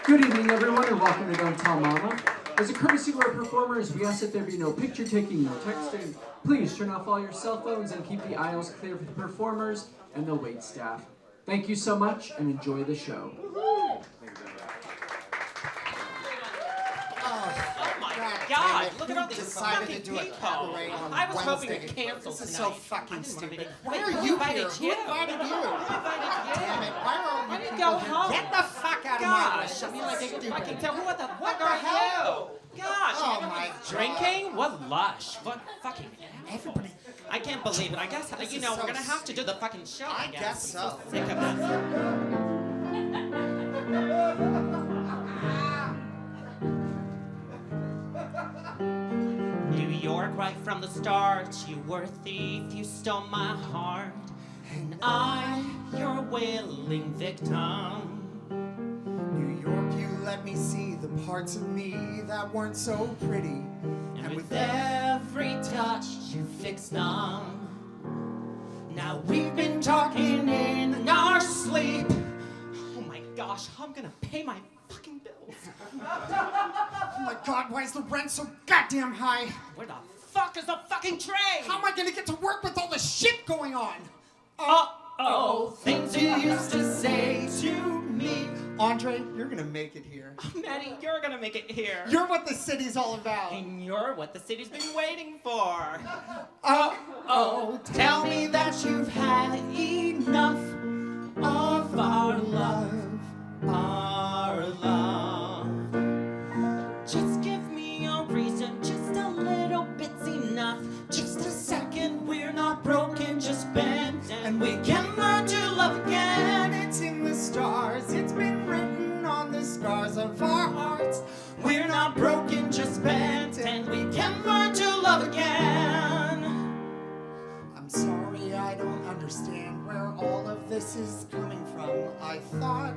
Good evening, everyone, and welcome to Don't Tell Mama. As a courtesy to our performers, we ask that there be no picture taking, no texting. Please turn off all your cell phones and keep the aisles clear for the performers and the wait staff. Thank you so much, and enjoy the show. God, look at all these decided fucking to do a people. cabaret on I was hoping Wednesday. to cancel This is tonight. so fucking stupid. Why Why are are you you invited here? you? Who invited you? Damn it! Why are all Why you don't you people go here? home? Get the fuck out of my God, way! I mean, like, I Stupid. fucking tell what the fuck What the are hell? you? Gosh, Oh everyone's my God. drinking? What lush? What fucking Everybody. I can't believe it. I guess, This you is know, so we're gonna have to do the fucking show. I guess so. I'm sick of this. New York, right from the start, you were a thief, you stole my heart, and I, your willing victim. New York, you let me see the parts of me that weren't so pretty. And with every touch, you fixed them. Now we've been talking in our sleep. Oh my gosh, I'm gonna pay my fucking bills. Oh my God, why is the rent so goddamn high? Where the fuck is the fucking train? How am I gonna get to work with all this shit going on? Uh-oh, things you used to say to me. Andre, you're gonna make it here. Maddie, you're gonna make it here. You're what the city's all about. And you're what the city's been waiting for. Oh, Tell me that you've had enough of our love, our love. Just give me a reason, just a little bit's enough. Just a second, we're not broken, just bent, and we can learn to love again. it's in the stars. It's been written on the scars of our hearts. We're not broken, just bent, and we can learn to love again. I'm sorry, I don't understand where all of this is coming from. I thought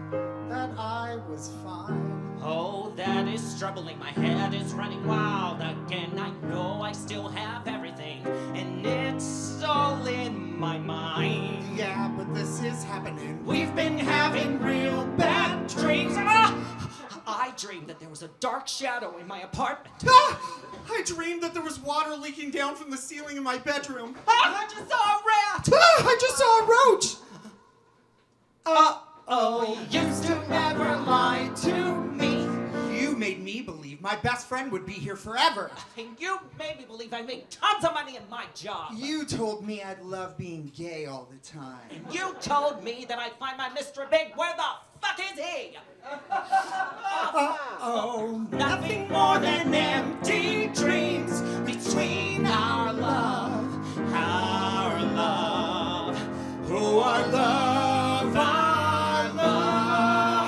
that I was fine. Oh, that is troubling. My head is running wild again. I know I still have everything, and it's all in my mind. Yeah, but this is happening. We've been having real bad dreams. I dreamed that there was a dark shadow in my apartment. I dreamed that there was water leaking down from the ceiling in my bedroom. I just saw a rat. I just saw a roach. Oh, you used to never lie to me. You made me believe my best friend would be here forever. And you made me believe I make tons of money in my job. You told me I'd love being gay all the time. And you told me that I'd find my Mr. Big. Where the fuck is he? Nothing more than empty dreams between our love, our love. Oh, our love, our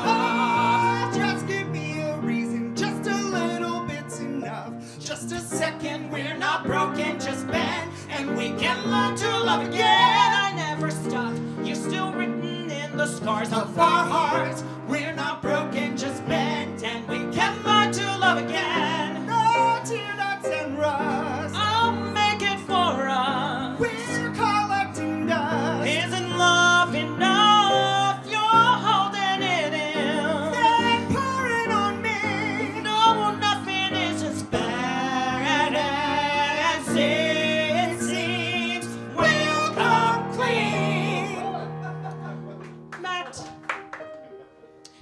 love. Just give me a reason, just a little bit's enough. Just a second, we're not broken, just bent, and we can learn to love again. I never stopped, you're still written in the scars of our hearts. We're not broken, just bent, and we can learn to love again. No tear ducts and rust. I'll make it for us. We're collecting dust. Isn't love enough? You're holding it in. Then pour it on me. No, nothing is as bad as it seems. We'll come clean. Matt,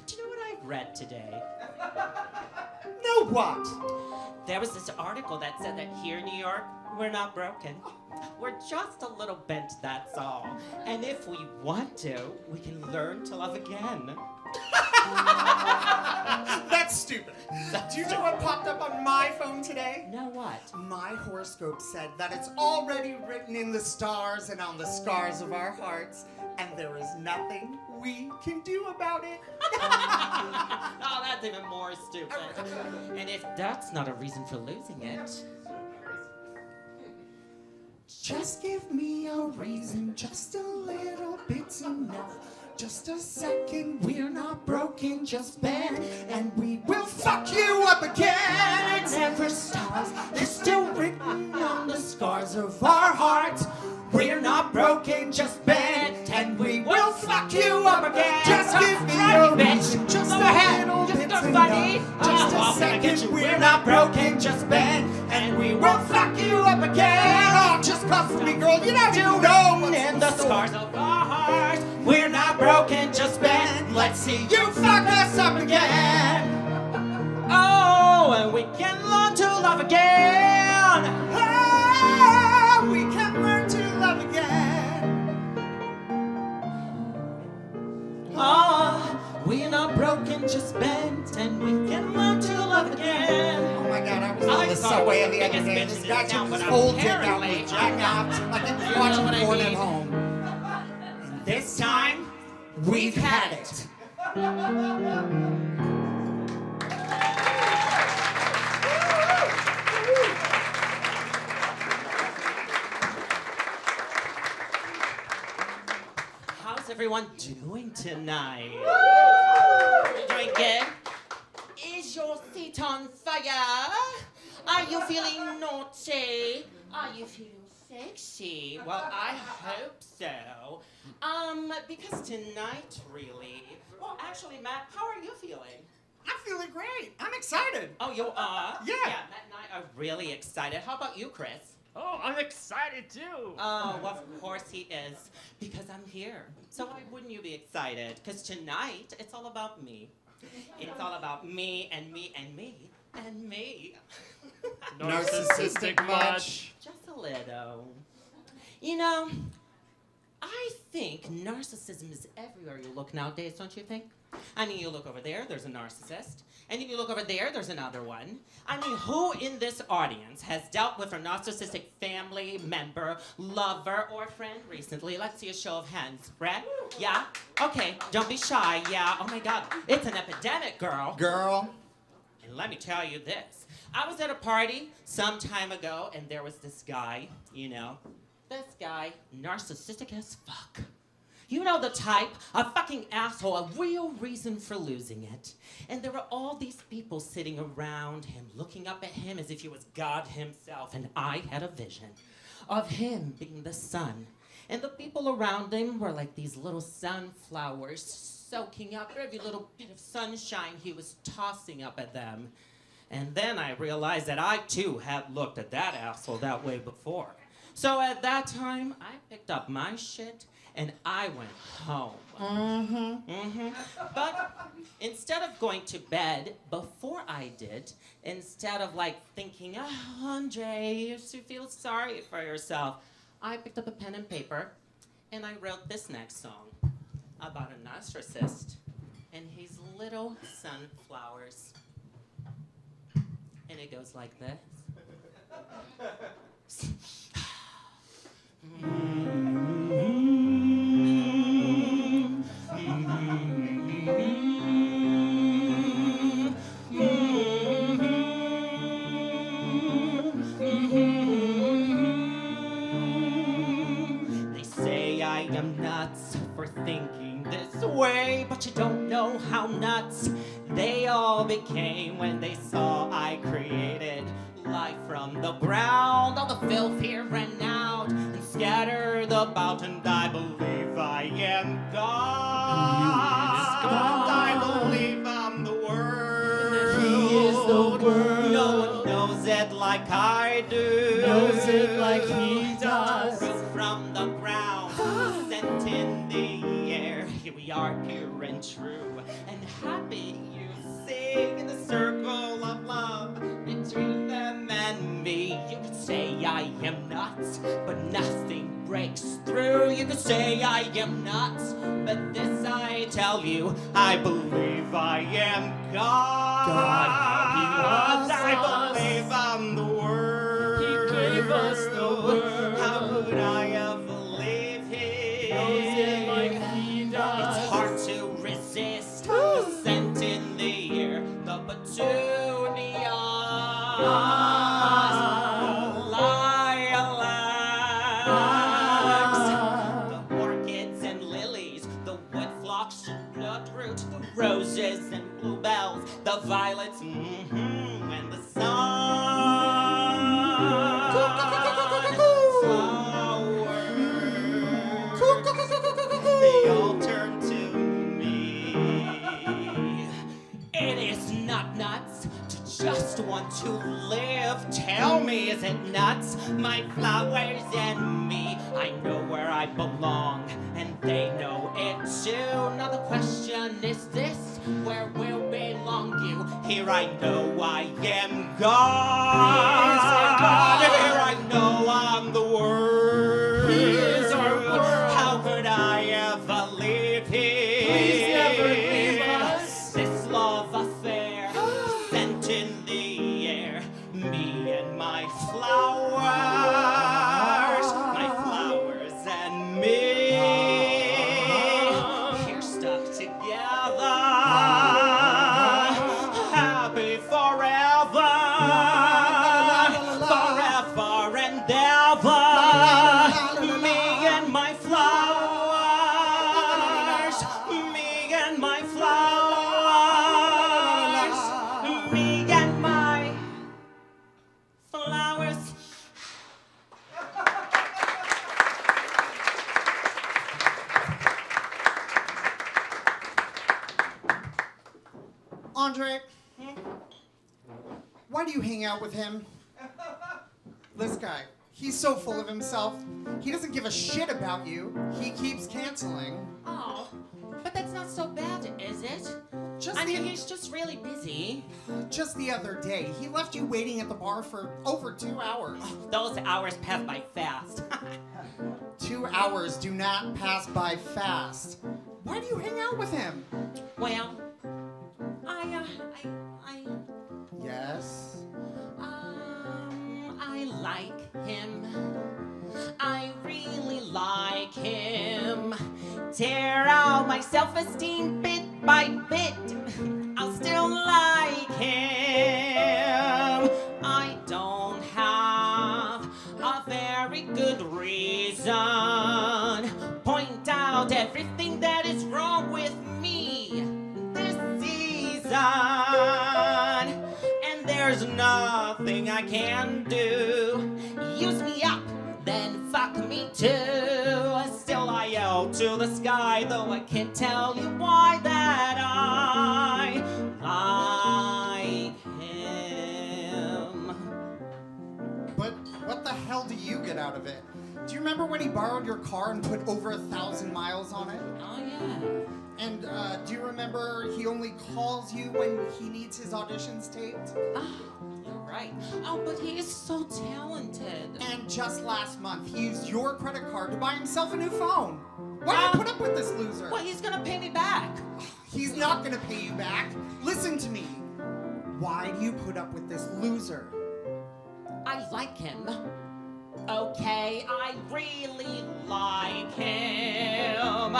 do you know what I read today? No what? There was this article that said that here in New York, we're not broken. We're just a little bent, that's all. And if we want to, we can learn to love again. That's stupid. Do you know what popped up on my phone today? Now what? My horoscope said that it's already written in the stars and on the scars of our hearts, and there is nothing we can do about it. Oh, that's even more stupid. And if that's not a reason for losing it, Just give me a reason, just a little bit's enough. Just a second, we're not broken, just bent, and we will fuck you up again. it never stops. It's still written on the scars of our hearts. We're not broken, just bent, and we will fuck you up again. Just give me Right, a bitch. reason, just Go a ahead. little Just bit's go funny? Just a second, we're not broken, just bend, and we will fuck you up again. Oh, just comfort me, girl, you don't even know what's in the scars of our hearts. We're not broken, just bend. Let's see you fuck us up again. Oh, and we can learn to love again. Oh, we can learn to love again. Oh, we're not broken, just bent, and we can learn to love again. Oh my God, I was on the subway the other day. This guy took his whole dick out with jack out like he was watching porn at home. And this time, we've had it. How's everyone doing tonight? You doing good? Is your seat on fire? Are you feeling naughty? Are you feeling sexy? Well, I hope so. Because tonight, really. Well, actually, Matt, how are you feeling? I'm feeling great. I'm excited. Oh, you are? Yeah. Matt and I are really excited. How about you, Chris? Oh, I'm excited too. Oh, of course he is. Because I'm here. So why wouldn't you be excited? Because tonight, it's all about me. It's all about me and me and me and me. Narcissistic much? Just a little. You know, I think narcissism is everywhere you look nowadays, don't you think? I mean, you look over there, there's a narcissist. And then you look over there, there's another one. I mean, who in this audience has dealt with a narcissistic family member, lover, or friend recently? Let's see a show of hands. Brad? Yeah? Okay, don't be shy. Yeah, oh my God, it's an epidemic, girl. Girl. And let me tell you this. I was at a party some time ago, and there was this guy, you know. This guy, narcissistic as fuck. You know the type, a fucking asshole, a real reason for losing it. And there were all these people sitting around him, looking up at him as if he was God himself. And I had a vision of him being the sun. And the people around him were like these little sunflowers, soaking up every little bit of sunshine he was tossing up at them. And then I realized that I too had looked at that asshole that way before. So at that time, I picked up my shit and I went home. But instead of going to bed before I did, instead of like thinking, oh, Andre, you should feel sorry for yourself, I picked up a pen and paper and I wrote this next song about a narcissist and his little sunflowers. And it goes like this. They say I am nuts for thinking this way, but you don't know how nuts they all became when they saw I created life from the ground. All the filth here ran out and scattered about, and I believe I am God. I believe I'm the world. He is the world. No one knows it like I do. Knows it like he does. Root from the ground, scent in the air. Here we are, pure and true and happy. You sing in the circle of love between them and me. You could say I am nuts, but nothing breaks through. You could say I am nuts, but this I tell you, I believe I am God. I believe I'm the world. He gave us the world. How could I ever leave him? Knows it like he does. It's hard to resist the scent in the air, the petunia, lilacs, the orchids and lilies, the woodflocks and bloodroot, the roses and bluebells, the violets, and the sunflowers. They all turn to me. It is not nuts to just want to live. Tell me, is it nuts? My flowers and me, I know where I belong, and they know it too. Now the question is this, where will belong you? Here I know I am God. Here I know I'm the world. He's our world. How could I ever leave here? Please never leave us. This love affair sent in the air. Me and my flowers and me. Here stuck together, happy forever, forever and ever. Me and my flowers, me and my flowers, me and my flowers. Andre, why do you hang out with him? This guy, he's so full of himself. He doesn't give a shit about you. He keeps canceling. Oh, but that's not so bad, is it? Just I mean, the- he's just really busy. Just the other day, he left you waiting at the bar for over 2 hours. Those hours pass by fast. 2 hours do not pass by fast. Why do you hang out with him? Well, Yes. I like him. I really like him. Tear out my self-esteem bit by bit. I'll still like him. I don't have a very good reason. Point out everything that is wrong with me this season. And there's nothing I can do. Use me up, then fuck me too. Still I yell to the sky, though I can't tell you why that I like him. But what the hell do you get out of it? Do you remember when he borrowed your car and put over 1,000 miles on it? Oh yeah. And do you remember he only calls you when he needs his auditions taped? You're right. Oh, but he is so talented. And just last month, he used your credit card to buy himself a new phone. Why do you put up with this loser? Well, he's gonna pay me back. He's not gonna pay you back. Listen to me. Why do you put up with this loser? I like him. Okay, I really like him.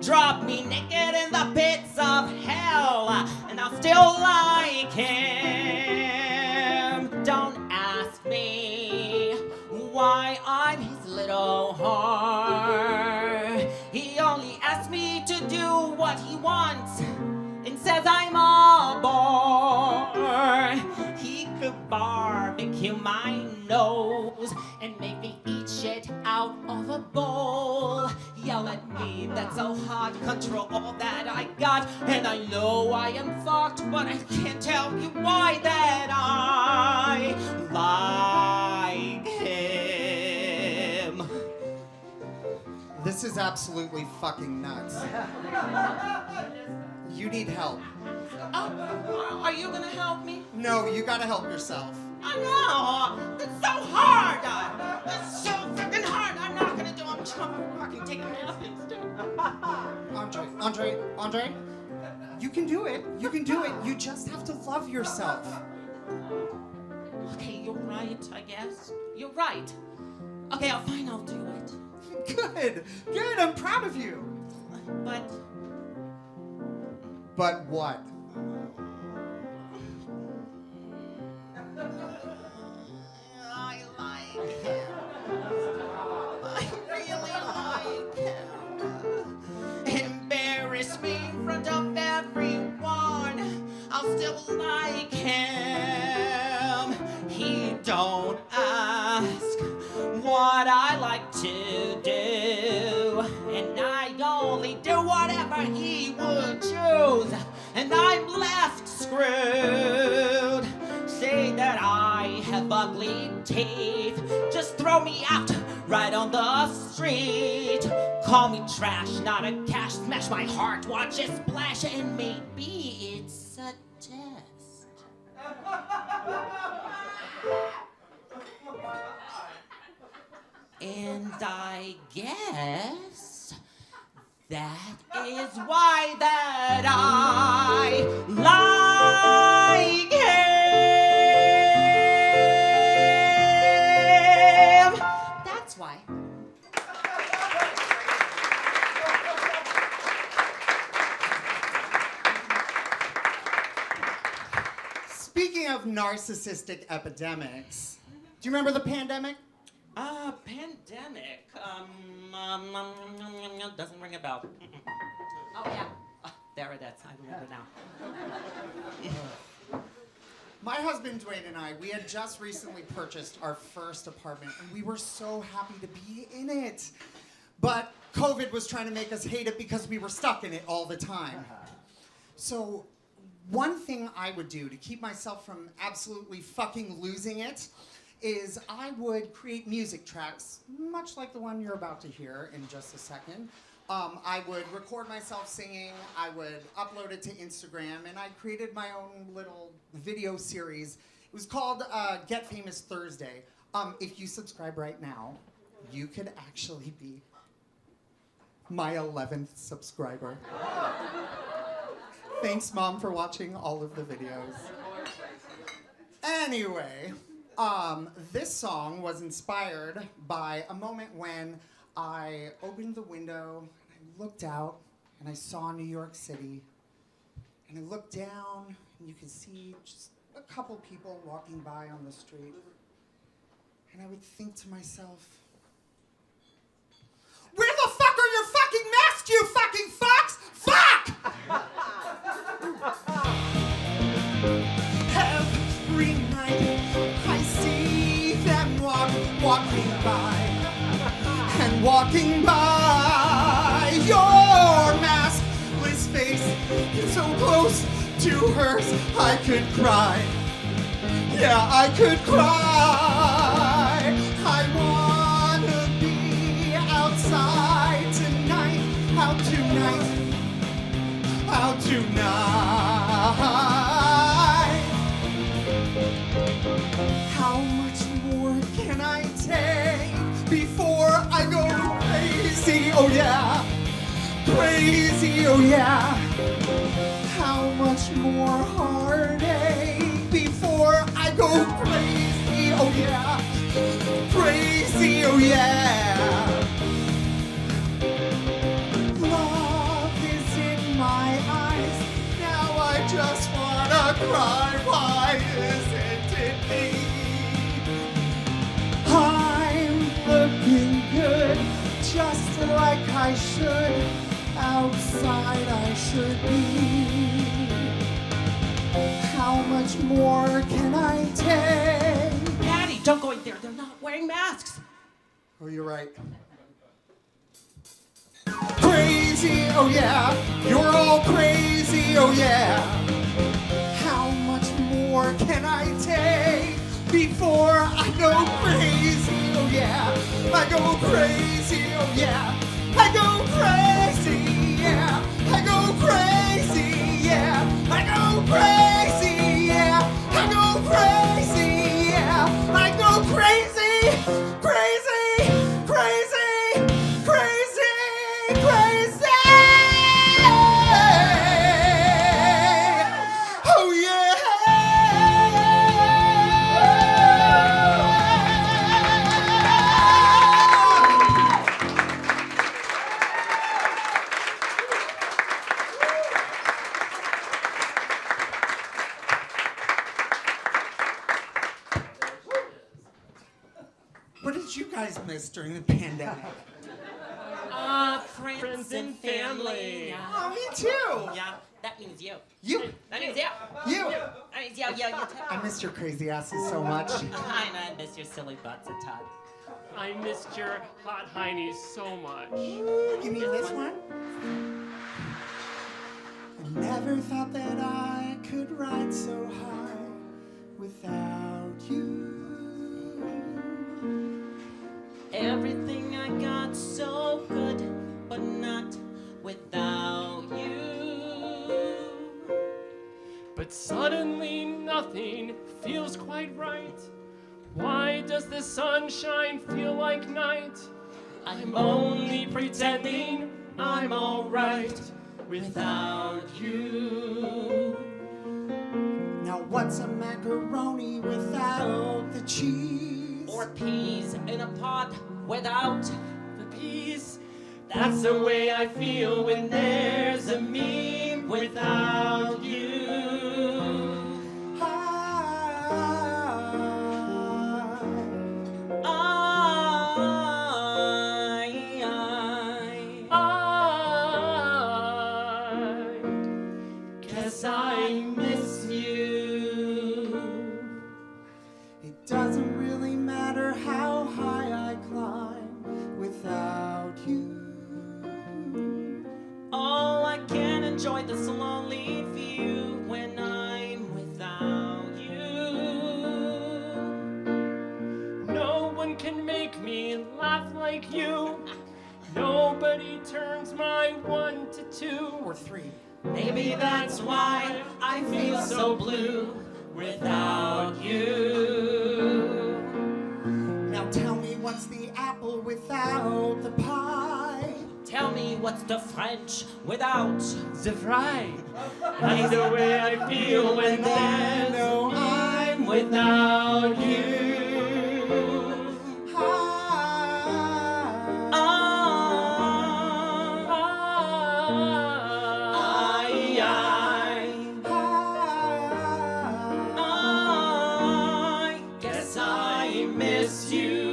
Drop me naked in the pits of hell, and I'll still like him. Don't ask me why I'm his little whore. He only asks me to do what he wants and says I'm a bore. He could barbecue my nose and make me eat shit out of a bowl. Yell at me, that's so hard, control all that I got. And I know I am fucked, but I can't tell you why that I like him. This is absolutely fucking nuts. You need help. Oh, are you gonna help me? No, you gotta help yourself. I know! It's so hard! It's so freaking hard! I'm not gonna do it. I'm just gonna fucking take a nap instead. Andre, you can do it. You can do it. You just have to love yourself. Okay, you're right, I guess. You're right. Okay, fine, I'll do it. Good. I'm proud of you. But what? I like him. I really like him. Embarrass me in front of everyone. I'll still like him. He don't ask what I like to do, and I only do whatever he would choose. And I'm left left screwed. Say that I have ugly teeth. Just throw me out right on the street. Call me trash, not a cash. Smash my heart, watch it splash, and maybe it's a test. And I guess that is why that I like him. That's why. Speaking of narcissistic epidemics, do you remember the pandemic? Pandemic. Doesn't ring a bell. Oh, yeah. There it is. I remember now. My husband Dwayne and I, we had just recently purchased our first apartment, and we were so happy to be in it. But COVID was trying to make us hate it because we were stuck in it all the time. So one thing I would do to keep myself from absolutely fucking losing it is I would create music tracks, much like the one you're about to hear in just a second. I would record myself singing, I would upload it to Instagram, and I created my own little video series. It was called Get Famous Thursday. If you subscribe right now, you could actually be my 11th subscriber. Thanks, Mom, for watching all of the videos. Anyway, this song was inspired by a moment when I opened the window and I looked out and I saw New York City. And I looked down and you could see just a couple people walking by on the street. And I would think to myself, where the fuck are your fucking masks, you fucking fucks? Fuck! Every night I see them walking by and walking by. Your maskless face is so close to hers, I could cry. Yeah, I could cry. I wanna be outside tonight, out tonight, out tonight. How much more can I take before I go crazy? Oh yeah, crazy, oh yeah. How much more heartache before I go crazy? Oh yeah, crazy, oh yeah. Love is in my eyes, now I just wanna cry. Why isn't it me? I'm looking good, just like I should. Outside I should be. How much more can I take? Daddy, don't go in there. They're not wearing masks. Oh, you're right. Crazy, oh yeah. You're all crazy, oh yeah. How much more can I take before I go crazy, oh yeah. I go crazy, oh yeah. I go crazy, yeah. I go crazy, yeah. I go crazy, yeah. I go crazy, yeah. I go crazy, crazy, crazy, crazy, crazy. Oh yeah. What did you guys miss during the pandemic? Friends and family. Yeah. Oh, me too. Yeah, that means you. You. That means you. You. That means you too. I missed your crazy asses so much. I miss your silly butts a ton. I missed your hot heinies so much. You mean this one? I never thought that I could But suddenly nothing feels quite right. Why does the sunshine feel like night? I'm only pretending I'm alright without you. Now what's a macaroni without the cheese? Or peas in a pot without The peace, that's the way I feel when there's a me without you. Guess I miss you. It doesn't really matter how high I climb without you. Oh, I can't enjoy this lonely view when I'm without you. No one can make me laugh like you. Nobody turns my 1 to 2 Or 3. Maybe that's why I feel so blue without you. Now tell me what's the apple without the pie? Tell me what's the French without the fry. That's the way I feel when there's No, I'm without you. I guess I miss you.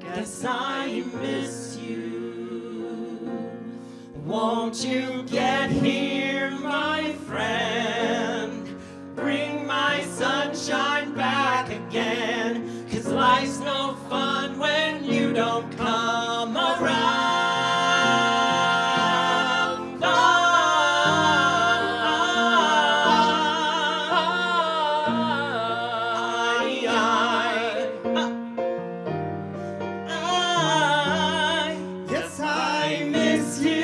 Guess I miss you. Won't you get here, my friend? Bring my sunshine back again. 'Cause life's no fun when you don't come around. Yes, I miss you.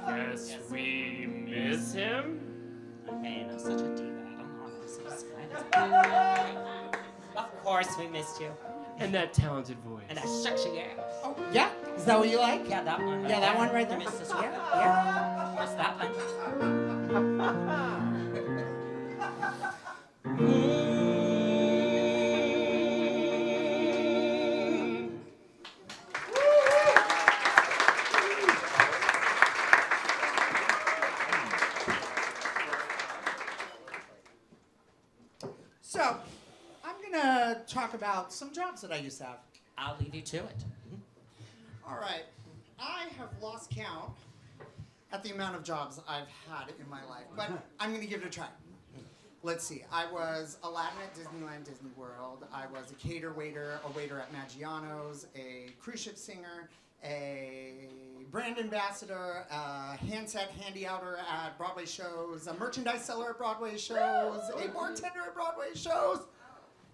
Guess we miss him. Man, I'm such a diva. I'm honest. Of course we missed you. And that talented voice. And that sexy ass. Oh, yeah? Is that what you like? Yeah, that one. Yeah, that one right there. You missed this one. Yeah. Missed that one. So, I'm gonna talk about some jobs that I used to have. I'll leave you to it. All right. I have lost count at the amount of jobs I've had in my life, but I'm going to give it a try. Let's see. I was Aladdin at Disneyland, Disney World. I was a a waiter at Maggiano's, a cruise ship singer, a brand ambassador, a handset handy-outer at Broadway shows, a merchandise seller at Broadway shows, a bartender at Broadway shows.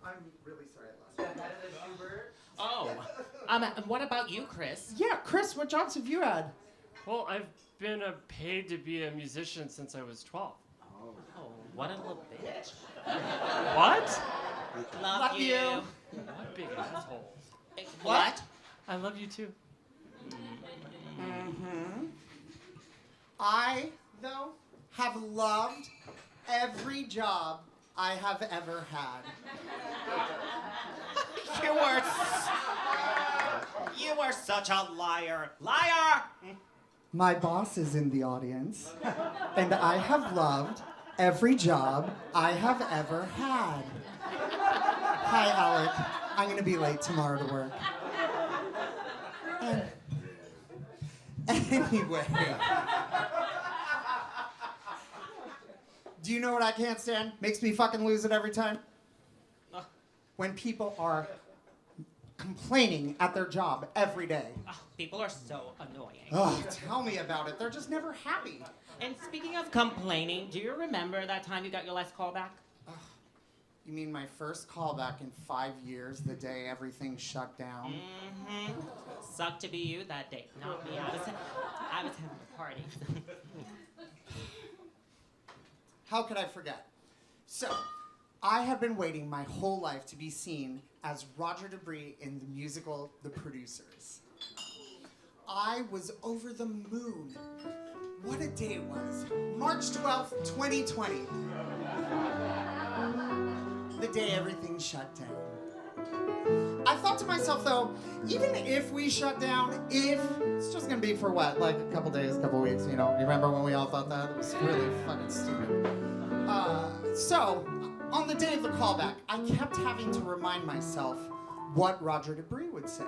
I'm really sorry I lost count. Oh. What about you, Chris? Yeah, Chris, what jobs have you had? Well, I've been paid to be a musician since I was 12. Oh, what a little bitch. What? Love you. What big asshole. What? I love you too. I, though, have loved every job I have ever had. You were such a liar. Liar! My boss is in the audience, and I have loved every job I have ever had. Hi, Alec. I'm going to be late tomorrow to work. Anyway. Do you know what I can't stand? Makes me fucking lose it every time. when people are complaining at their job every day. Oh, people are so annoying. Oh, tell me about it. They're just never happy. And speaking of complaining, do you remember that time you got your last call back? You mean my first callback in 5 years, the day everything shut down? Mm-hmm. Sucked to be you that day, not me. I was having a party. How could I forget? So, I have been waiting my whole life to be seen as Roger Debris in the musical The Producers. I was over the moon. What a day it was. March 12th, 2020. The day everything shut down. I thought to myself, though, even if we shut down, it's just gonna be for what? Like a couple days, a couple weeks, you know? You remember when we all thought that? It was really fucking stupid. So, on the day of the callback, I kept having to remind myself what Roger Debris would say.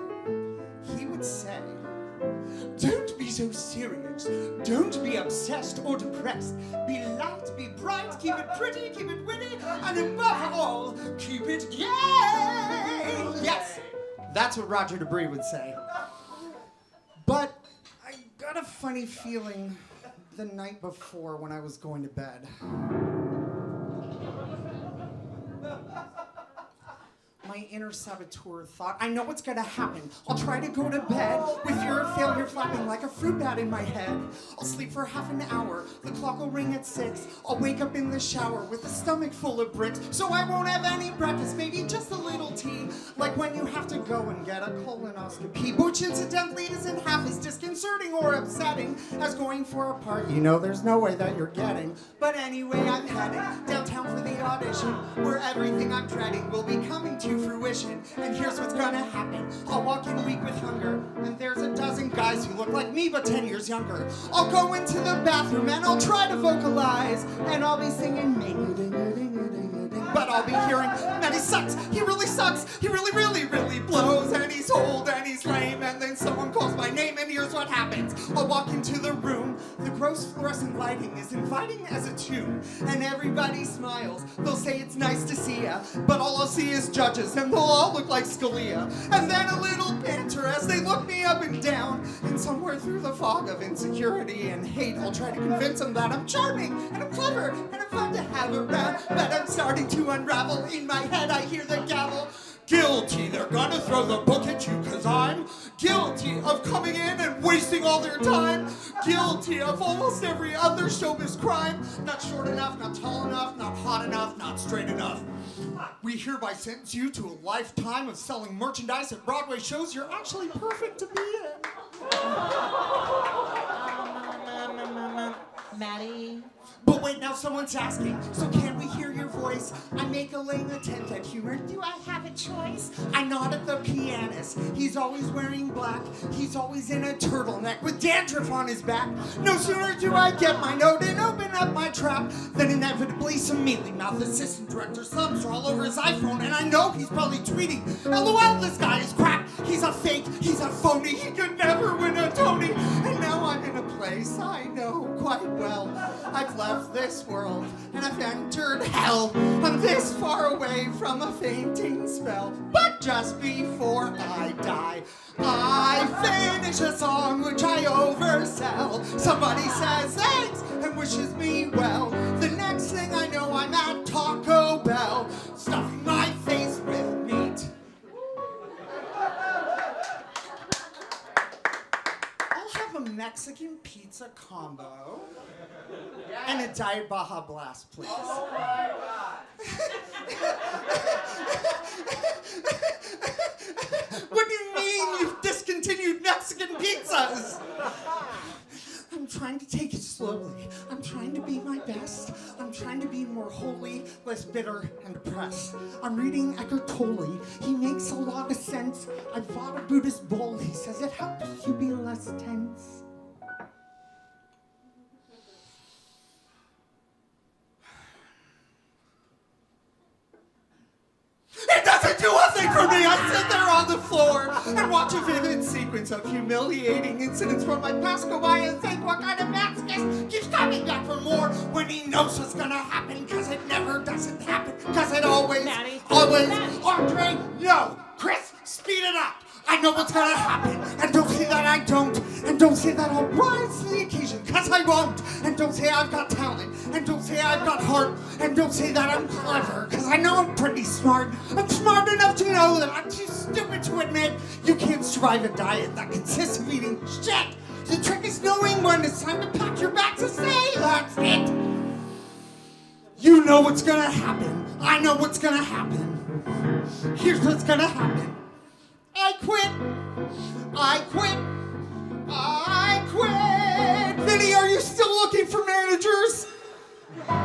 He would say, "Don't be so serious. Don't be obsessed or depressed. Be light, be bright, keep it pretty, keep it witty, and above all, keep it gay." Yes, that's what Roger Debris would say. But I got a funny feeling the night before when I was going to bed. My inner saboteur thought, I know what's gonna happen. I'll try to go to bed with fear of failure flapping like a fruit bat in my head. I'll sleep for half an hour. The clock will ring at 6. I'll wake up in the shower with a stomach full of bricks, so I won't have any breakfast, maybe just a little tea. Like when you have to go and get a colonoscopy, which incidentally isn't half as disconcerting or upsetting as going for a party. You know there's no way that you're getting. But anyway, I'm heading downtown for the audition, where everything I'm dreading will be coming to fruition. And here's what's gonna happen. I'll walk in weak with hunger, and there's a dozen guys who look like me but 10 years younger. I'll go into the bathroom and I'll try to vocalize, and I'll be singing but I'll be hearing, man, he sucks, he really sucks, he really, really, really blows, and he's old and he's lame, and then someone calls my name, and here's what happens. I'll walk into the room, the gross fluorescent lighting is inviting as a tune, and everybody smiles. They'll say it's nice to see ya, but all I'll see is judges, and they'll all look like Scalia. And then a little banter as they look me up and down, and somewhere through the fog of insecurity and hate, I'll try to convince them that I'm charming, and I'm clever, and I'm fun to have around, but I'm starting to unravel. In my head I hear the gavel. Guilty, they're gonna throw the book at you, cause I'm guilty of coming in and wasting all their time. Guilty of almost every other showbiz crime. Not short enough, not tall enough, not hot enough, not straight enough. We hereby sentence you to a lifetime of selling merchandise at Broadway shows you're actually perfect to be in. Maddie? But wait, now someone's asking, so can we hear your voice? I make a lame attempt at humor. Do I have a choice? I nod at the pianist. He's always wearing black. He's always in a turtleneck with dandruff on his back. No sooner do I get my note and open up my trap than inevitably some mealy-mouthed assistant director slums are all over his iPhone, and I know he's probably tweeting, LOL, this guy is crap. He's a fake. He's a phony. He could never win a Tony. And now I'm in a place I know quite well. I've left this world and I've entered hell. I'm this far away from a fainting spell. But just before I die, I finish a song which I oversell. Somebody says thanks and wishes me well. The next thing I know, I'm at Taco Bell, stuffing my face with meat. I'll have a Mexican pizza combo and a Diet Baja Blast, please. Oh my God. What do you mean you've discontinued Mexican pizzas? I'm trying to take it slowly. I'm trying to be my best. I'm trying to be more holy, less bitter and depressed. I'm reading Eckhart Tolle. He makes a lot of sense. I bought a Buddhist bowl. He says it helps you be less tense. It doesn't do a thing for me. I sit there on the floor and watch a vivid sequence of humiliating incidents from my past go by and think, what kind of masochist keeps coming back for more when he knows what's gonna happen, cause it never doesn't happen, cause it always, Maddie. always. Andre, no. Chris, speed it up. I know what's gonna happen. And don't say that I don't. And don't say that I'll rise to the occasion, cause I won't. And don't say I've got talent. And don't say I've got heart. And don't say that I'm clever, cause I know I'm pretty smart. I'm smart enough to know that I'm too stupid to admit you can't survive a diet that consists of eating shit. The trick is knowing when it's time to pack your bags and say that's it. You know what's gonna happen. I know what's gonna happen. Here's what's gonna happen. I quit. I quit. I quit. Vinny, are you still looking for managers? On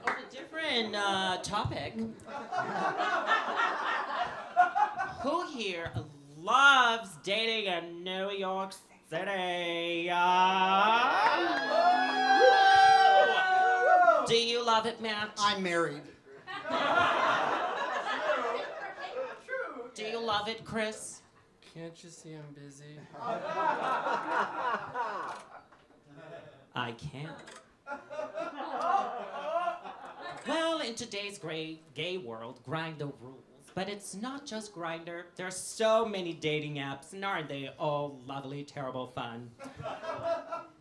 a different topic. Who here loves dating in New York City? Do you love it, Matt? I'm married. Do you love it, Chris? Can't you see I'm busy? I can't. Well, in today's gay world, Grindr rules. But it's not just Grindr. There are so many dating apps, and aren't they all lovely, terrible fun?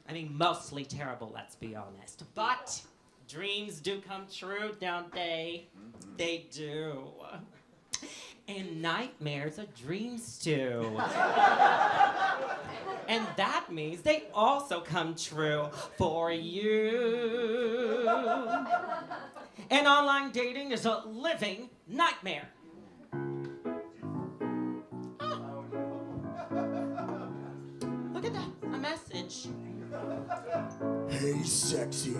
I mean, mostly terrible, let's be honest. But dreams do come true, don't they? They do. And nightmares are dreams too. And that means they also come true for you. And online dating is a living nightmare. Oh. Look at that, a message. Hey, sexy.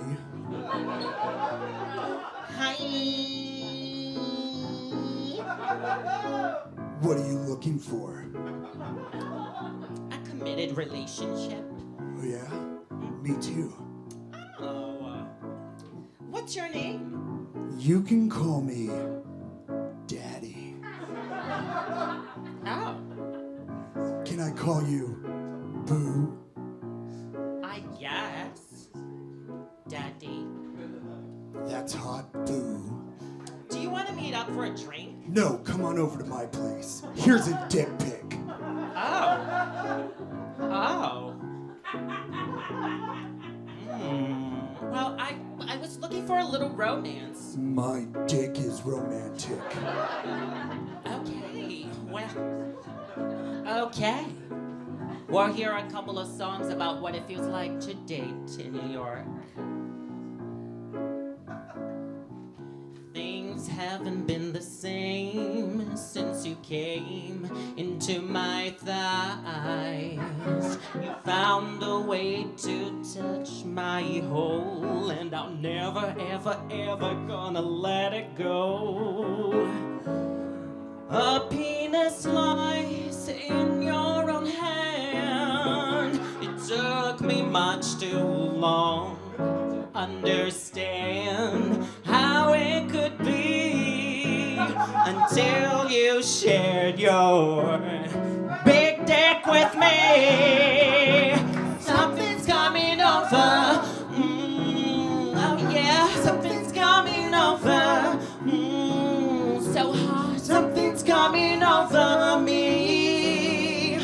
Hi. What are you looking for? A committed relationship. Oh, yeah? Me too. Oh. What's your name? You can call me Daddy. Oh. Can I call you Boo? I guess. Daddy. That's hot, Boo. Do you want to meet up for a drink? No, come on over to my place. Here's a dick pic. Oh. Oh. Well, I was looking for a little romance. My dick is romantic. Okay. Okay. Well, here are a couple of songs about what it feels like to date in New York. Things haven't been the same since you came into my thighs. You found a way to touch my hole, and I'm never, ever, ever gonna let it go. A penis lies in your own hand. It took me much too long to understand how it could be until you shared your big dick with me. Something's coming over. Oh yeah, something's coming over. So hot, something's coming over me.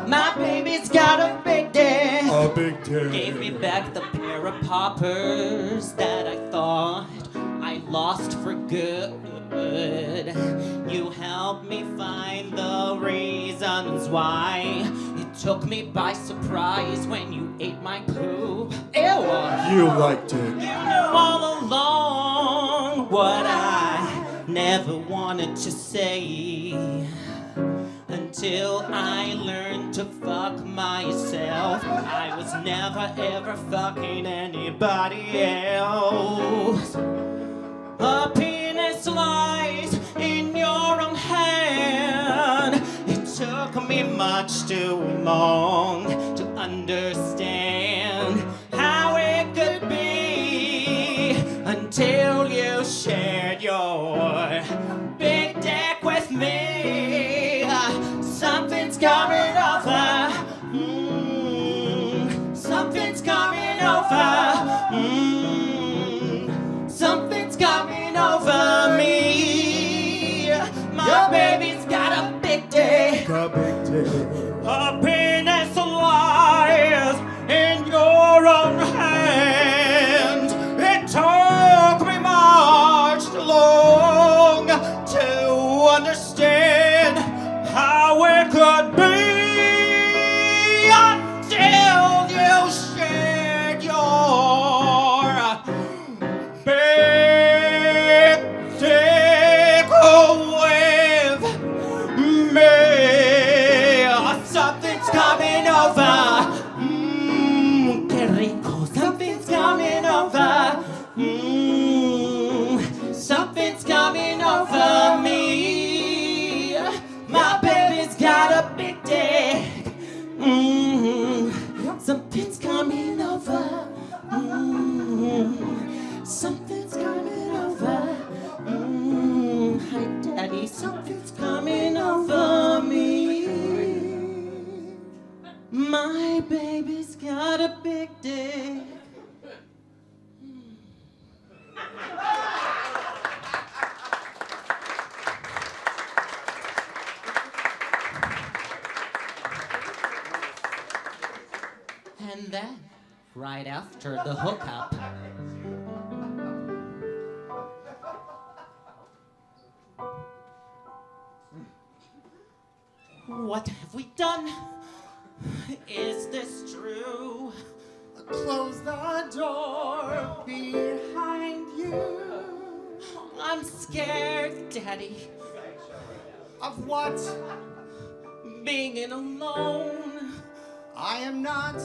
My baby's got a big dick. A big dick. Gave me back the pair of poppers that I thought I lost for good. You helped me find the reasons why. It took me by surprise when you ate my poop. Ew! You liked it. You knew all along what I never wanted to say, until I learned to fuck myself. I was never ever fucking anybody else. A penis lies in your own hand. It took me much too long to understand how it could be until you shared your big dick with me. something's coming over. Something's coming over. Something's coming over me. My baby's got a big day. Happiness lies in your own hands. It took me much too long to understand how it could be until you shared your big dick with me. Something's coming over. Que rico. Something's coming over. Something's coming over me. My baby's got a big dick. Something's coming over. Something's coming over. Hi, Daddy. Something's coming over me. My baby's got a big dick. And then, right after the hookup, what have we done? Is this true? Close the door behind you. I'm scared, Daddy, Of what? being alone. I am not.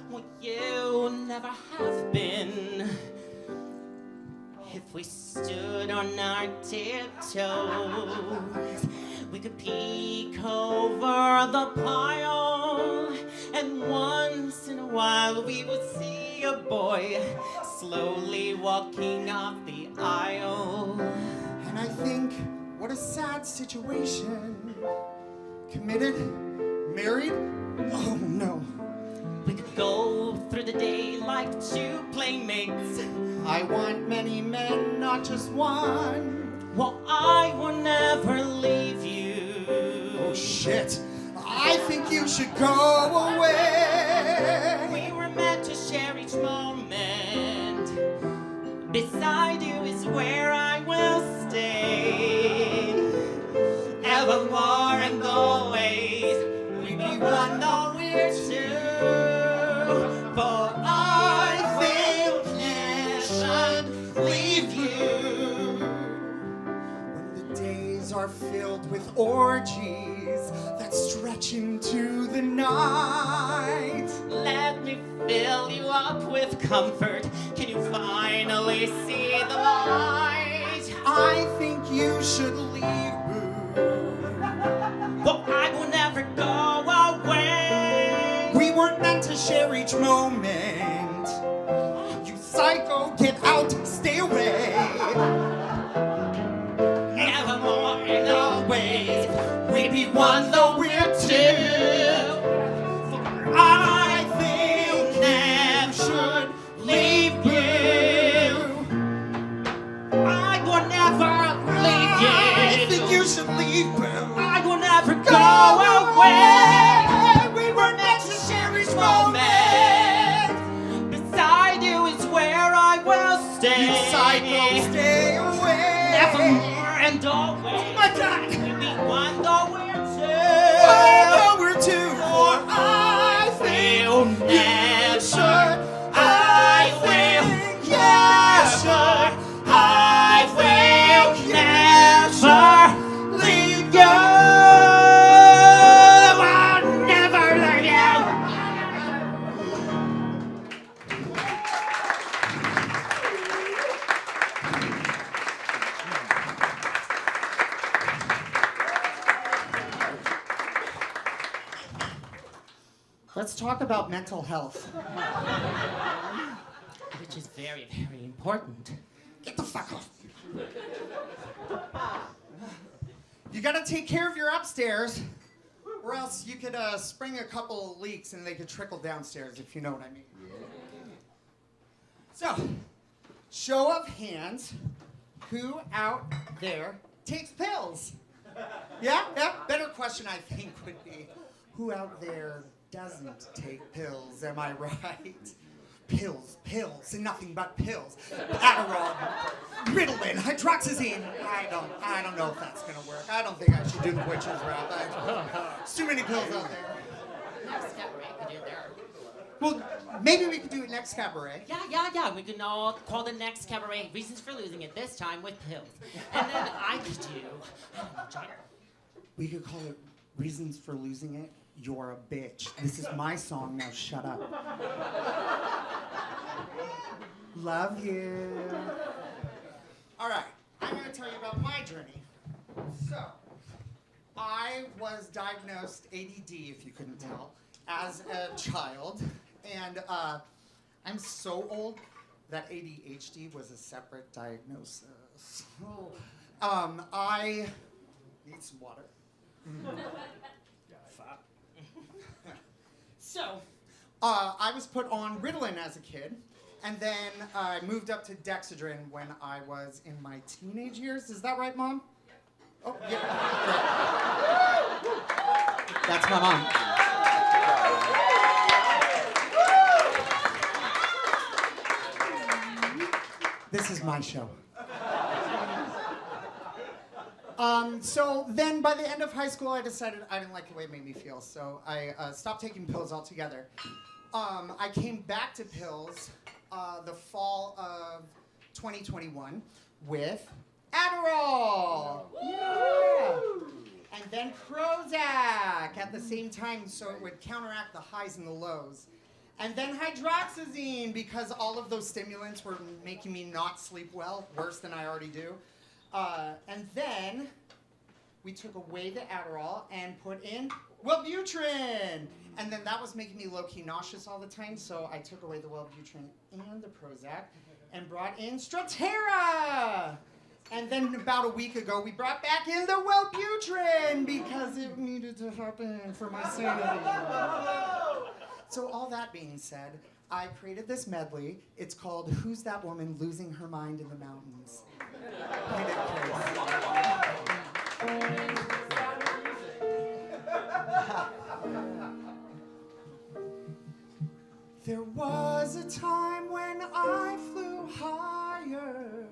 Well, you never have been. If we stood on our tiptoes, we could peek over the pile, and once in a while we would see a boy slowly walking up the aisle. And I think, what a sad situation. Committed? Married? Oh no. We could go through the day like two playmates. I want many men, not just one. Well, I will never leave you. Oh shit. I think you should go away. We were meant to share each moment. Beside you is where I will stay. Evermore and always, we be one though we're two. For I think I should leave you. When the days are filled with orgies that stretch into the night. Let me fill you up with comfort. Can you finally see the light? I think you should leave, boo. But I will never go away. We weren't meant to share each moment. You psycho, get out, stay away. Evermore and always, we be one though we're two. For I think I should leave you. I will never leave you. I think you should leave, boo. I will never go away. We were meant to share each moment. Beside you is where I will stay. You psycho, stay away. Nevermore and always. Oh my God. We be one though we're two. I know we're two. For I feel never. I will never. I will never leave you. I'll never leave you. Let's talk about mental health. Which is very, very important. Get the fuck off. You gotta take care of your upstairs. Or else you could spring a couple of leaks and they could trickle downstairs, if you know what I mean. So, show of hands, who out there takes pills? Yeah? Better question, I think, would be, who out there doesn't take pills? Am I right? Pills, and nothing but pills. Adderall, Ritalin, hydroxyzine. I don't know if that's gonna work. I don't think I should do the witch's rap. There's too many pills out there. Next cabaret could do there. Well, maybe we could do it next cabaret. Yeah. We can all call the next cabaret Reasons for Losing It, this time with pills. And then I could do, We could call it Reasons for Losing It. You're a bitch. This is my song, now shut up. Love you. All right, I'm going to tell you about my journey. So, I was diagnosed ADD, if you couldn't tell, as a child. And I'm so old that ADHD was a separate diagnosis. I need some water. So, I was put on Ritalin as a kid, and then I moved up to Dexedrine when I was in my teenage years. Is that right, Mom? Oh, yeah. Great. That's my mom. This is my show. So then by the end of high school, I decided I didn't like the way it made me feel, so I stopped taking pills altogether. I came back to pills the fall of 2021 with Adderall. Yeah. And then Prozac at the same time, so it would counteract the highs and the lows. And then hydroxyzine, because all of those stimulants were making me not sleep well, worse than I already do. And then we took away the Adderall and put in Wellbutrin. And then that was making me low-key nauseous all the time, so I took away the Wellbutrin and the Prozac and brought in Strattera. And then about a week ago, we brought back in the Wellbutrin because it needed to happen for my sanity. So all that being said, I created this medley. It's called Who's That Woman Losing Her Mind in the Mountains? There was a time when I flew higher.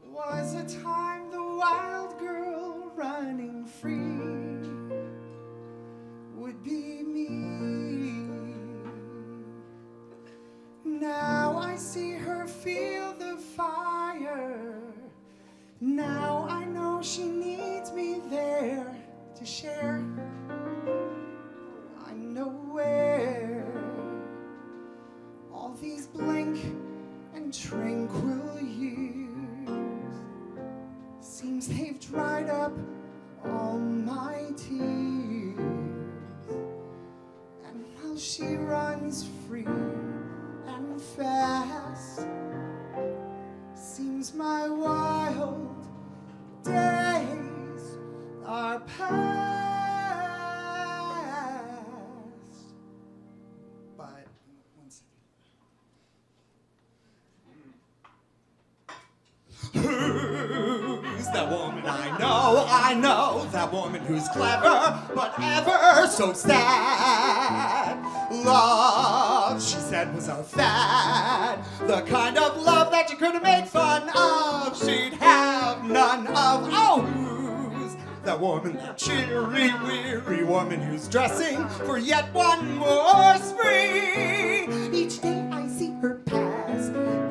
Was a time the wild girl running free would be me. Now I see her feel the fire. Now I know she needs me there to share. I know where all these blank and tranquil years seems they've dried up all my tears. And while she runs free and fast, seems my wild days are past. But one second. Who's that woman I know that woman who's clever, but ever so sad. Love, she said, was a fad, the kind of love that you couldn't make fun of, she'd have none of. Oh, who's that woman, that cheery, weary woman who's dressing for yet one more spree? Each day I see her pass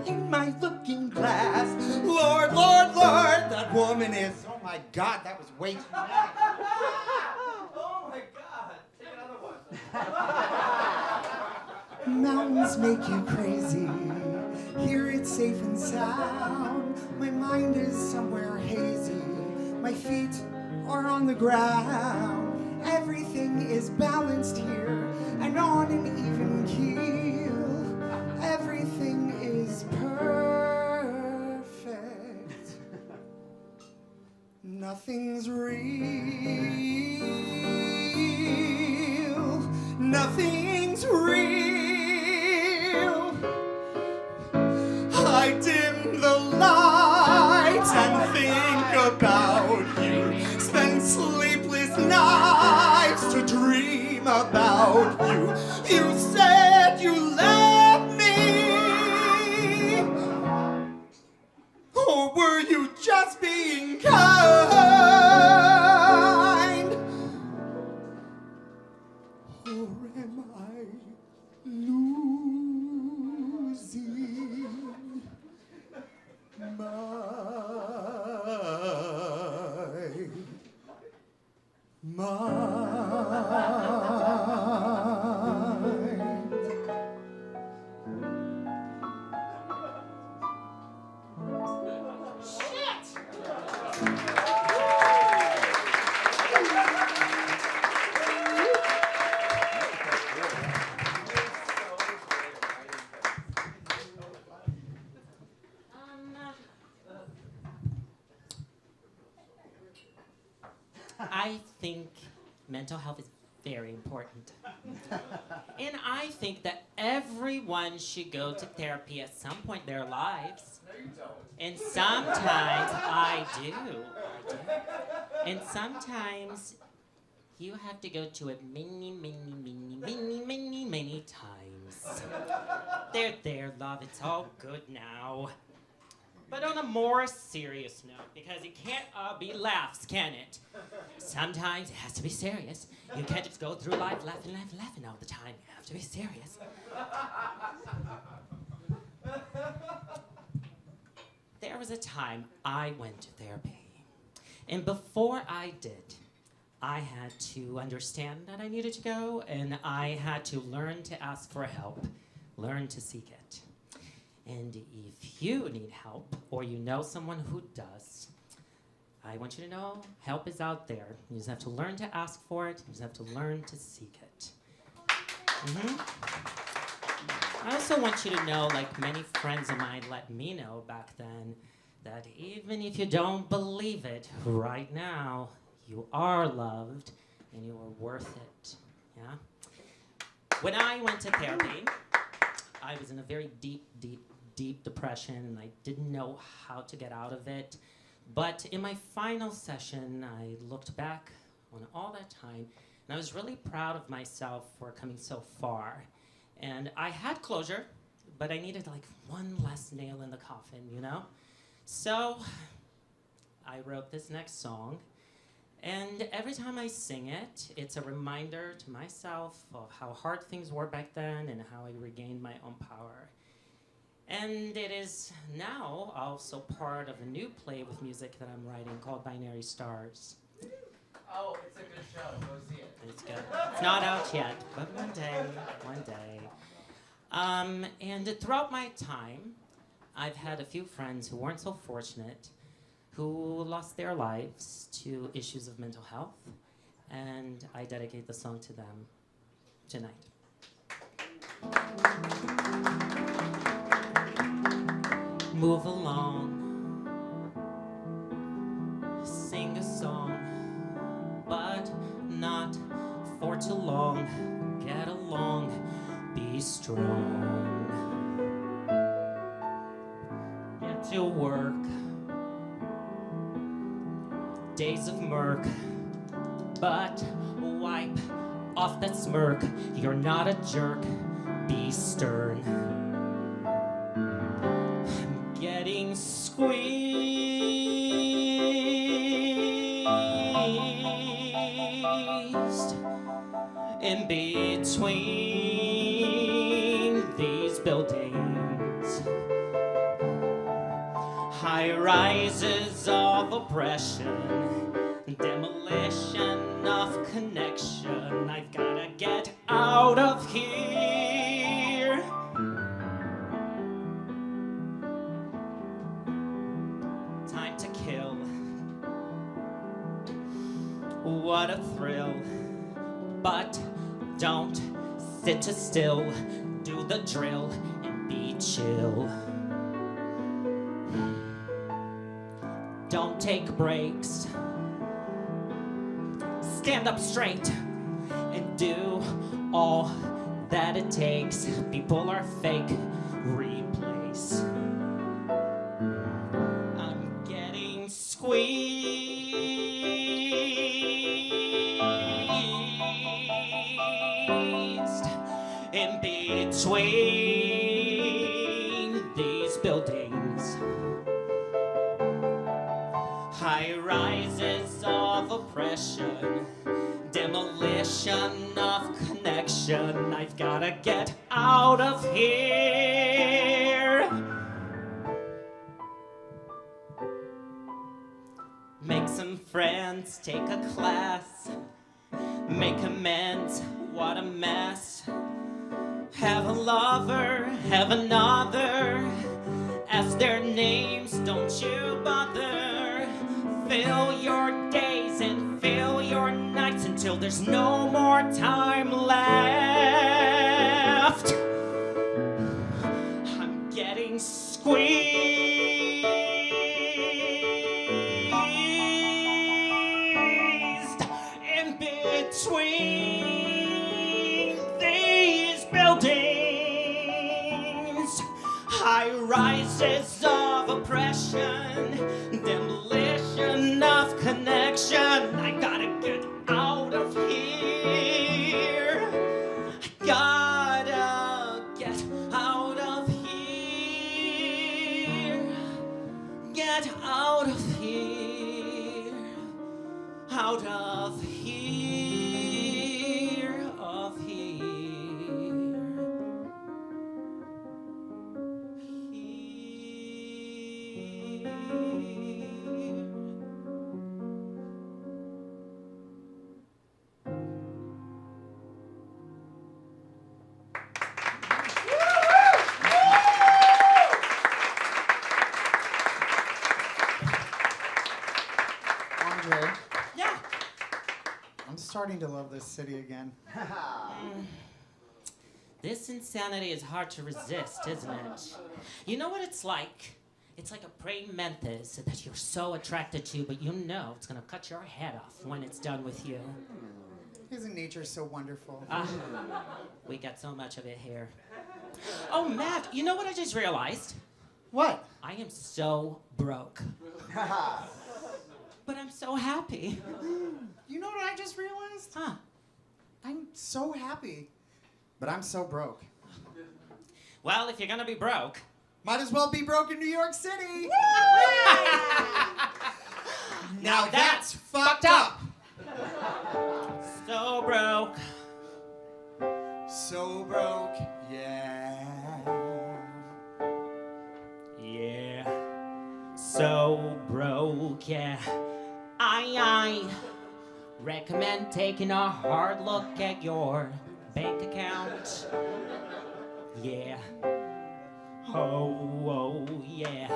in my looking glass. Lord, Lord, Lord, that woman is, oh my God, that was way too much. Oh my God! Take another one. Mountains make you crazy. Here it's safe and sound. My mind is somewhere hazy. My feet are on the ground. Everything is balanced here and on an even keel. Everything is perfect. Nothing's real. nothing's real. I dim the lights and think about you. Spend sleepless nights to dream about you. You said you loved me. Or were you just being kind? Or am I losing my mind? I think mental health is very important. And I think that everyone should go to therapy at some point in their lives. No, you don't. And sometimes I do. And sometimes you have to go to it many times. There, love, it's all good now. But on a more serious note, because it can't all be laughs, can it? Sometimes it has to be serious. You can't just go through life laughing all the time. You have to be serious. There was a time I went to therapy. And before I did, I had to understand that I needed to go, and I had to learn to ask for help, learn to seek it. And if you need help, or you know someone who does, I want you to know help is out there. You just have to learn to ask for it. You just have to learn to seek it. I also want you to know, like many friends of mine let me know back then, that even if you don't believe it right now, you are loved and you are worth it. Yeah? When I went to therapy, I was in a very deep depression, and I didn't know how to get out of it. But in my final session, I looked back on all that time, and I was really proud of myself for coming so far. And I had closure, but I needed like one last nail in the coffin, you know? So I wrote this next song, and every time I sing it, it's a reminder to myself of how hard things were back then and how I regained my own power. And it is now also part of a new play with music that I'm writing called Binary Stars. Oh, it's a good show. Go see it. It's good. It's not out yet, but one day. And throughout my time, I've had a few friends who weren't so fortunate, who lost their lives to issues of mental health, and I dedicate the song to them tonight. Move along, sing a song, but not for too long. Get along, be strong. Get to work, days of murk, but wipe off that smirk. You're not a jerk, be stern. Getting squeezed in between these buildings, high rises of oppression, demolition of connection. I've gotta get out of here. Time to kill. What a thrill. But don't sit still. Do the drill and be chill. Don't take breaks. Stand up straight and do all that it takes. People are fake. Replace. I'm getting squeezed in between these buildings. High rises of oppression, demolition of connection. I've gotta get out of here. Make some friends, take a class, make amends, what a mess. Have a lover, have another, ask their names, don't you bother. Fill your days and fill your nights until there's no more time left. I'm getting squeezed in between these buildings. High rises of oppression, demolition of connection. I gotta get out of here. I gotta get out of here. Get out of here. Out of here. Of here. Andre, Yeah. I'm starting to love this city again. This insanity is hard to resist, isn't it? You know what it's like? It's like a praying mantis that you're so attracted to, but you know it's gonna cut your head off when it's done with you. Isn't nature so wonderful? We got so much of it here. Oh, Matt, you know what I just realized? What? I am so broke. But I'm so happy. You know what I just realized? Huh. I'm so happy, but I'm so broke. Well, if you're gonna be broke, Might as well be broke in New York City. Now that's fucked up. so broke. So broke, yeah. Yeah, so broke, yeah. I recommend taking a hard look at your bank account. Yeah. Oh, yeah.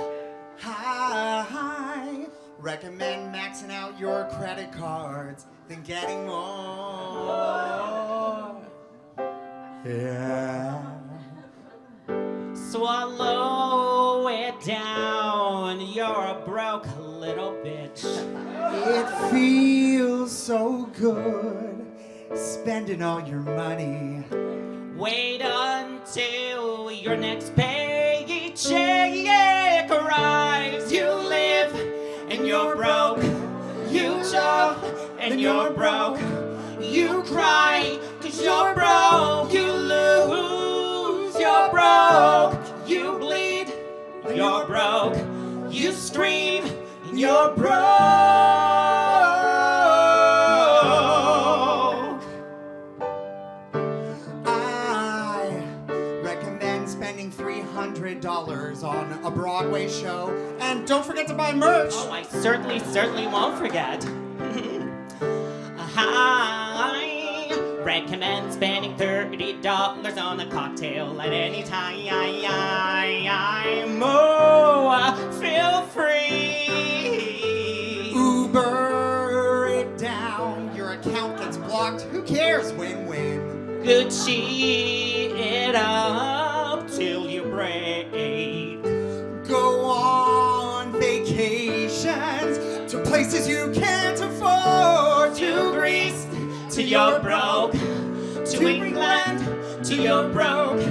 I recommend maxing out your credit cards than getting more. Yeah. Swallow it down, you're a broke little bitch. It feels so good spending all your money. Wait until your next paycheck arrives. You live and you're broke. You jump and you're broke. You cry 'cause you're broke. You lose, you're broke. You bleed, you're broke. You scream and you're broke. I recommend spending $300 on a Broadway show. And don't forget to buy merch. Oh, I certainly won't forget. I recommend spending $30 on a cocktail at any time. Oh, feel free. Uber it down. Your account gets blocked. Who cares? Win-win. Gucci it up till you break. Go on vacations to places you can't afford. To Greece, till you're broke. to England, to you're broke,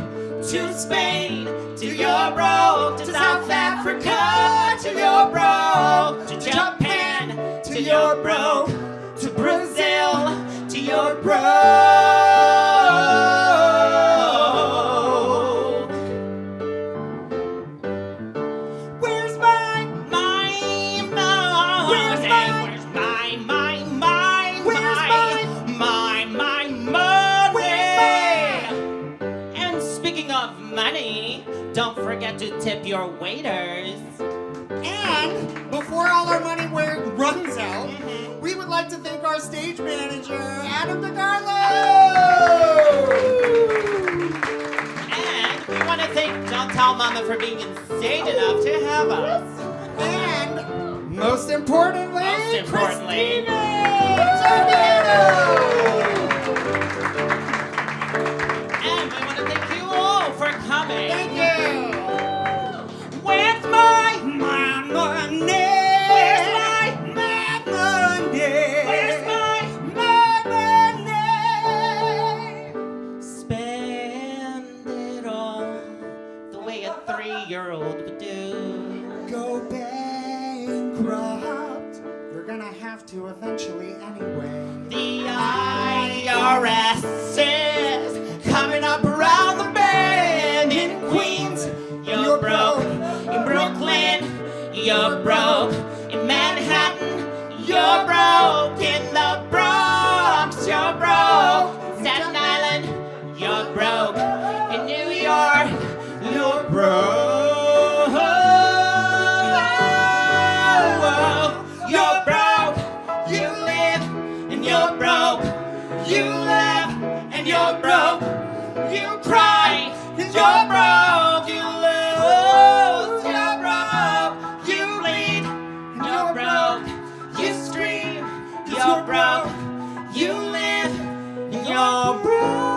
to Spain, to you're broke, to South Africa, to you're broke, to Japan, to you're broke, to Brazil, to you're broke. Where's my money? Where's my money? And speaking of money, don't forget to tip your waiters. And before all our money runs out, we would like to thank our stage manager, Adam DeCarlo. And we want to thank Don't Tell Mama for being insane enough to have us. And most importantly, Christina Tornado. And we want to thank you all for coming. Thank you. Where's my money? Where's my money? Where's my money? Spend it all the way a 3-year-old would do. Go bankrupt. You're gonna have to eventually anyway. The IRS is coming up around the bend in Queens. You're broke. In Brooklyn, you're broke. In Manhattan, you're broke. In the Bronx, you're broke. Staten Island, you're broke. In New York, you're broke. You're broke. You live and you're broke. You laugh and you're broke. You cry and you're broke. You lose, you're broke. You bleed and you're broke. You scream, you're broke. You live and you're broke.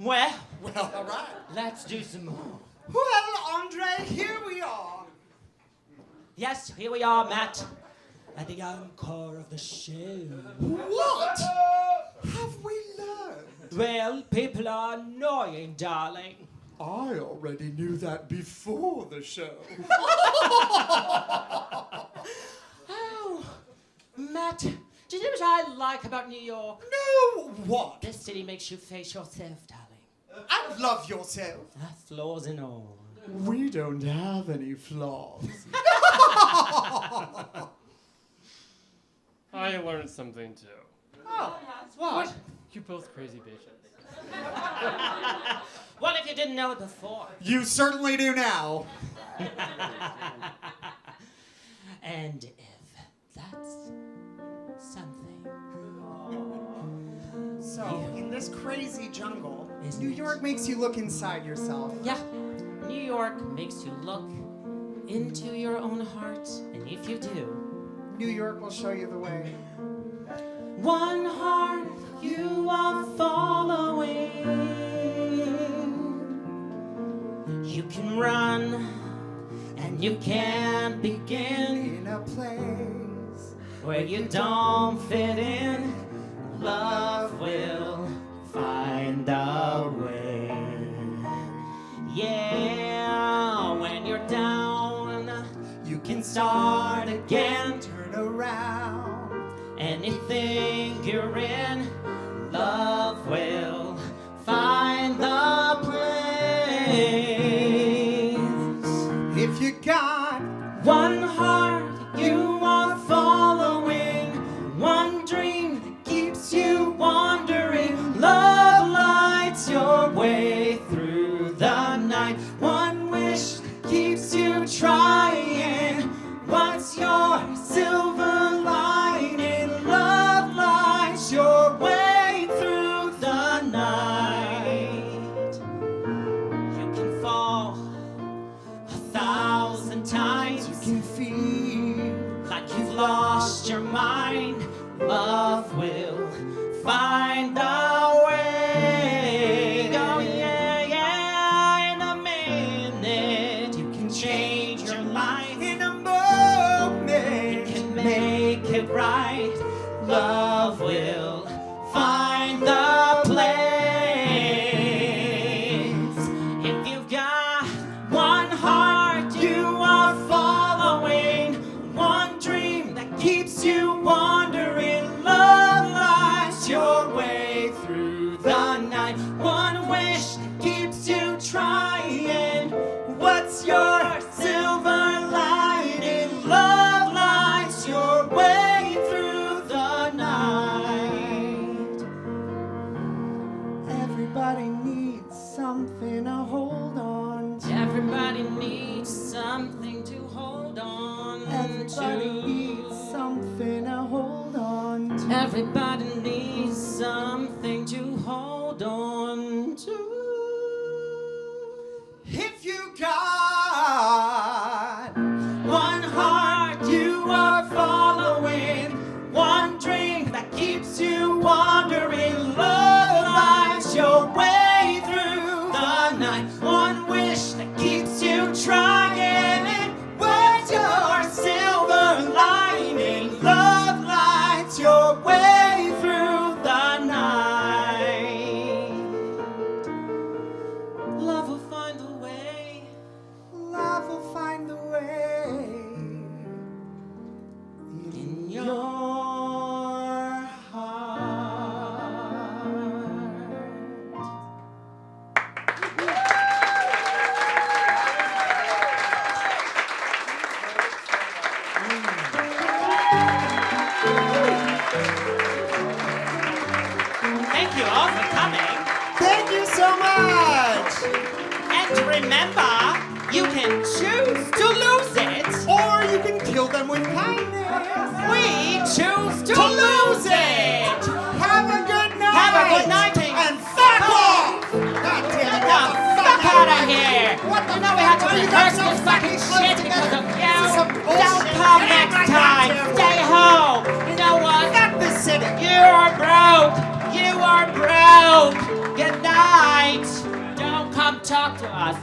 Well, all right. Let's do some more. Well, Andre, here we are. Yes, here we are, Matt, at the encore of the show. What have we learned? Well, people are annoying, darling. I already knew that before the show. Oh, Matt, do you know what I like about New York? No, what? This city makes you face yourself, darling. And love yourself. Flaws and all. We don't have any flaws. I learned something too. Oh, what? You both crazy bitches. What if you didn't know it before? You certainly do now. And if that's something. So, in this crazy jungle, Isn't New it? York makes you look inside yourself. Yeah, New York makes you look into your own heart, and if you do, New York will show you the way. one heart you are following. You can run, and you can begin In a place where you don't fit in. Love will find a way. Yeah, when you're down, you can start again. turn around. Anything you're in, love will find the place. If got one heart you are following, one dream that keeps you wandering. Love lights your way through the night, one wish that keeps you trying. What's your silver lining? Love lights your way through the night. You can fall 1,000 times, you can feel like you've lost your mind. Love will find a way. Oh yeah, yeah. In a minute, you can change your life. in a moment. You can make it right. Love will find the place. If you've got one heart you are following, one dream that keeps you wandering. Love lights your way through the night, one wish that keeps you trying. What's your silver lining? Love lights your way through the night. Everybody needs something to hold on to. Everybody needs something to hold on Everybody needs to. something to hold on to. Everybody needs something to hold on to. If you got one heart you are following, one dream that keeps you wandering. Love lights your way through the night, one wish that keeps you trying. Where's your silver lining? Love lights your way through the night. Love will find a way. Love will find a way in your heart. Thank you all for coming. Thank you so much. And remember, you can choose to lose it. Or you can kill them with kindness. We choose to lose it. Have a good night. Have a good night. And fuck off. God damn it. Get the fuck out of here. What the You know we have to fuck? You rehearse guys so this fucking fucking shit close because of together. you. This is some Don't bullshit. come Get next my time. goddamn Stay home. You know what? Fuck this city. You are broke. You are broke. Good night. Don't come talk to us.